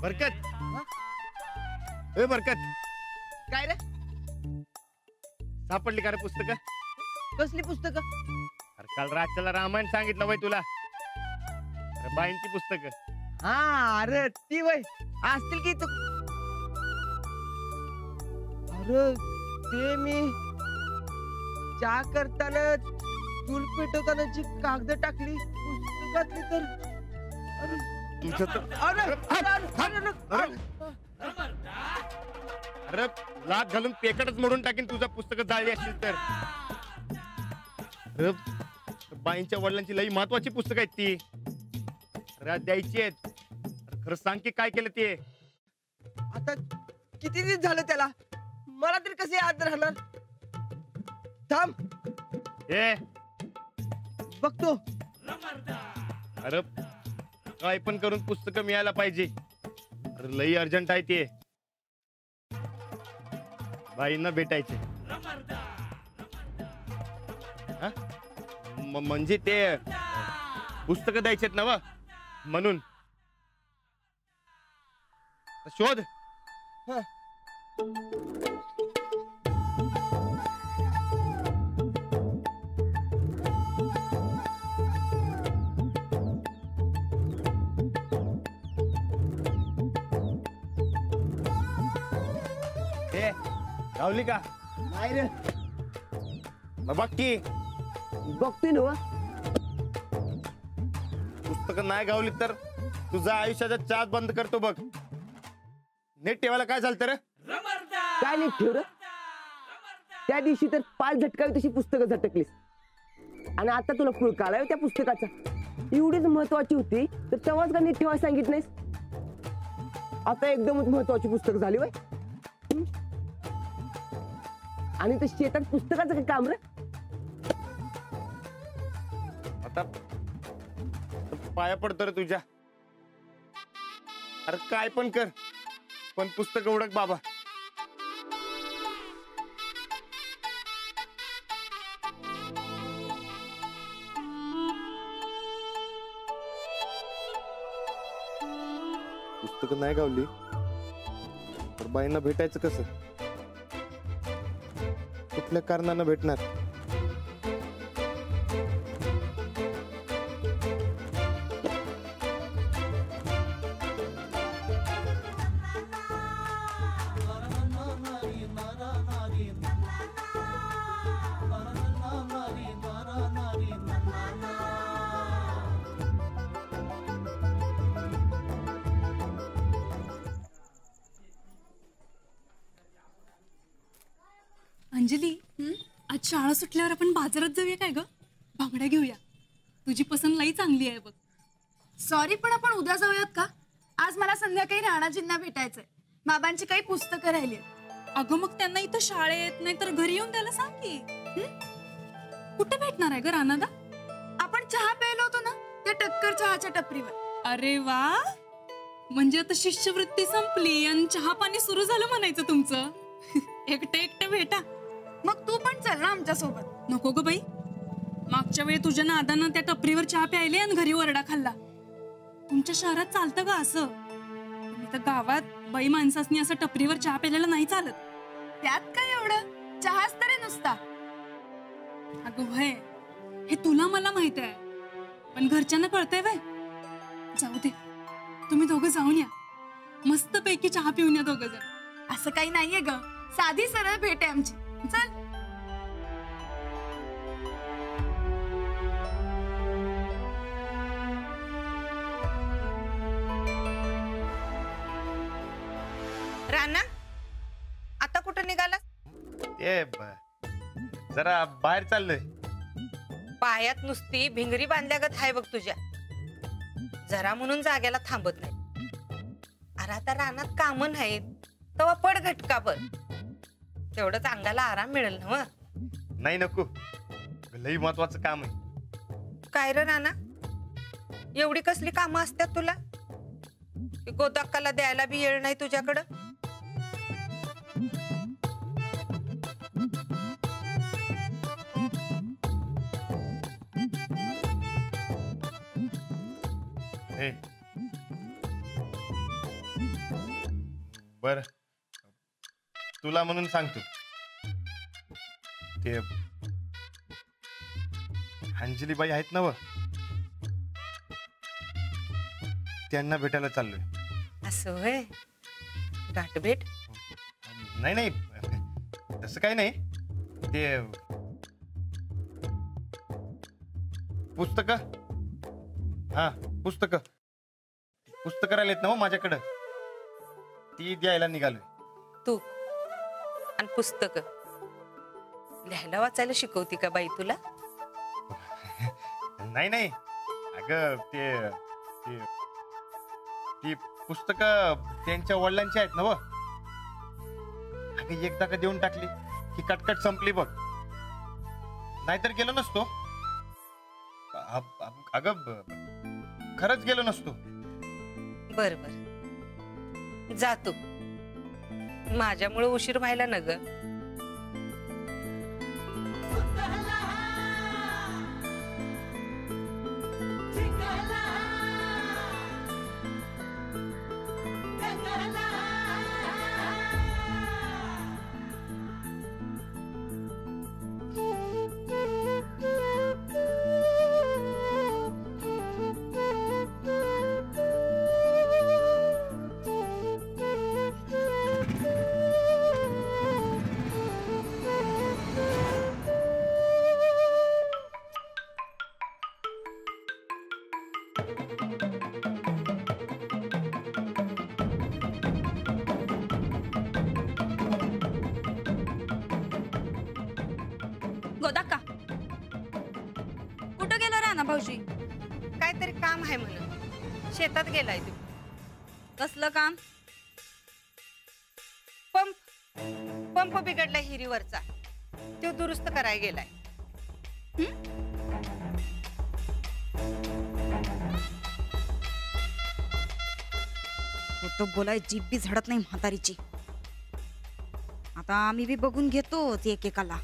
बरकत, ए बरकत, काय रे? सापडली का रे पुस्तक? कसली पुस्तक? अरे काल रातच्याला रामायण सांगितलं वय तुला. अरे बाईंची पुस्तक. हा अरे ती वय असतील की तू. अरे ते मी चहा करताना चूल पेटवताना जी कागद टाकली पुस्तकातली तर तुझं तर अरे लात घालून पेकटच मोडून टाकीन तुझं पुस्तक जाळली असतील तर. अरे बाईंच्या वडिलांची लई महत्वाची पुस्तक आहेत ती. अरे द्यायची आहेत. खरं सांग की काय केलं ते? आता किती दिवस झालं त्याला, मला तरी कसे याद राहणार. थांब ए बघतो. अरे काय पण करून पुस्तक मिळायला पाहिजे. अरे लई अर्जंट आहे ते. बाईंना भेटायचे. म्हणजे ते पुस्तक द्यायचेत ना म्हणून. शोध. गावली का? नाही रे. बघ की. बघतोय ना. पुस्तक नाही गावली तर तुझा आयुष्याचा चाच बंद करतो बघ. नीट ठेवायला काय झालं तर? काय नीट ठेव रे? त्या दिवशी तर 5 झटकावी तशी पुस्तकं झटकलीस आणि आता तुला फुल काढावे त्या पुस्तकाचा. एवढीच महत्वाची होती तर तेव्हाच का नीट ठेवायला सांगितलं नाहीस? आता एकदमच महत्वाची पुस्तक झाली वय. आणि तर शेतात पुस्तकाचं काय काम रे? आता पाया पडतो रे तुझ्या. अरे काय पण कर पण पुस्तक उडक बाबा. पुस्तक नाही गावली तर बाईंना भेटायचं कसं? कुठल्या कारणानं भेटणार? अंजली, आज शाळा सुटल्यावर आपण बाजारात जाऊया काय ग? बांगड्या घेऊया. तुझी पसंत लई चांगली आहे बघ. सॉरी पण आपण उद्या जाऊयात का? आज मला संध्याकाळी राणाजींना भेटायचंय. बाबांची काही पुस्तकं राहिली. अगं मग त्यांना इथं शाळेत नाही तर घरी येऊन त्याला सांग की. कुठे भेटणार आहे ग राणादा? आपण चहा प्यायलो होतो ना त्या टक्कर चहाच्या टपरीवर. अरे वा, म्हणजे आता शिष्यवृत्ती संपली आणि चहा पाणी सुरू झालं म्हणायचं तुमचं. एकटं एकटं भेटा. मग तू पण चल ना आमच्या सोबत. नको ग बाई, मागच्या वेळी तुझ्या नादानं त्या टपरीवर चहा प्यायले आणि घरी ओरडा खाल्ला. तुमच्या शहरात चालतं का असं? तर गावात बाई माणसासनी असं टपरीवर चहा प्यायला नाही चालत. त्यात काय एवढं, चहाच तरी नुसता. अगं व्हय, हे तुला मला माहित आहे पण घरच्यांना कळतंय व्हय. जाऊ दे, तुम्ही दोघं जाऊन या. मस्त पैकी चहा पिऊन या दोघं जण. असं काही नाहीये ग, साधी सरळ भेट आहे आमची. चल. राणा, आता कुठं निघाला? जरा बाहेर चाललोय. पायात नुसती भिंगरी बांधल्यागत हाय बघ तुझ्या. जरा म्हणून जाग्याला थांबत नाही. अरे आता रानात कामं नाहीत तेव्हा पड घटकाभर. तेवढंच अंगाला आराम मिळेल ना. नाही नको, लई महत्वाचं काम आहे. काय रे राणा, एवढी कसली कामं असतात तुला? गोदाक्काला द्यायला बी येळ नाही तुझ्याकडं? बर, तुला म्हणून सांगतो. ते अंजलीबाई आहेत ना व, त्यांना भेटायला चाललोय. असं होय, गाठभेट? नाही नाही, तसं काही नाही. ते पुस्तक, हा पुस्तक राहिलेत ना माझ्याकडं, ती द्यायला निघालोय. तू आणि पुस्तक लिहायला वाचायला शिकवती का बाई तुला? नाही नाही, अगं ते ती पुस्तक त्यांच्या वडिलांची आहेत ना व. अगं एकदा का देऊन टाकली की कटकट संपली बघ. नाहीतर गेलो नसतो. अगं खरंच गेलो नसतो. बर बर, जातो. माझ्यामुळे उशीर व्हायला न ग. गोदाक्का कुठं गेला राणा भाऊजी? काहीतरी काम आहे म्हणून शेतात गेलाय तू. कसलं काम? पंप बिघडलाय हिरीवरचा, तो दुरुस्त करायला गेलाय. तो बोलाय जीभ बी झडत नाही म्हातारीची. आता आम्ही बी बघून घेतोच एकेकाला.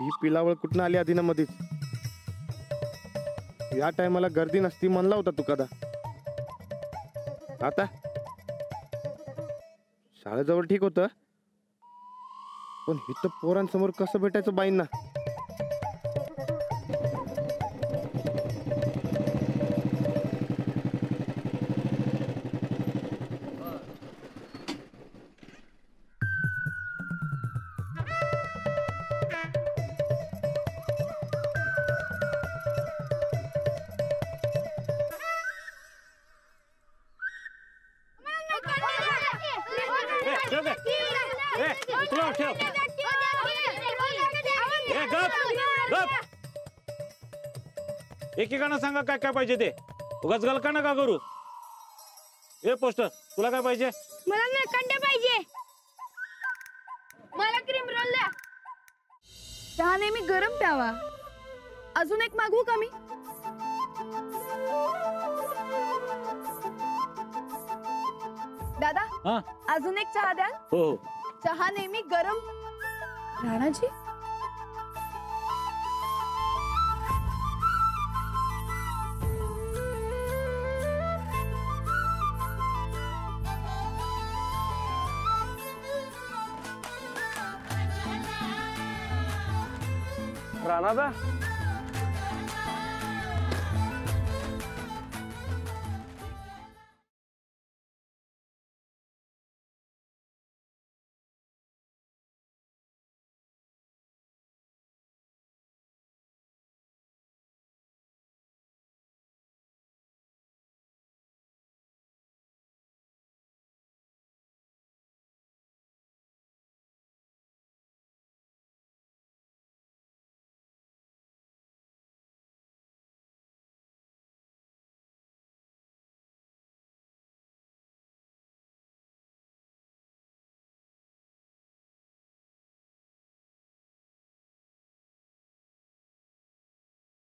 ही पिलावळ कुठं आली आधी ना मध्येच? या टायमाला गर्दी नसती म्हणला होता तू कदा. आता शाळेजवळ ठीक होतं, पण इथं पोरांसमोर कसं भेटायचं बाईंना? एकेकानं सांगा काय काय पाहिजे ते. उगाच गलका नका करू. ए पोस्टर, तुला काय पाहिजे? मला नळकांड्या पाहिजे. मला क्रीम रोल द्या. चहा नेहमी गरम प्यावा. अजून एक मागवू का मी? दादा, हा, अजून एक चहा द्या. हो हो. चहा नेहमी गरम. राणाजी, राणादा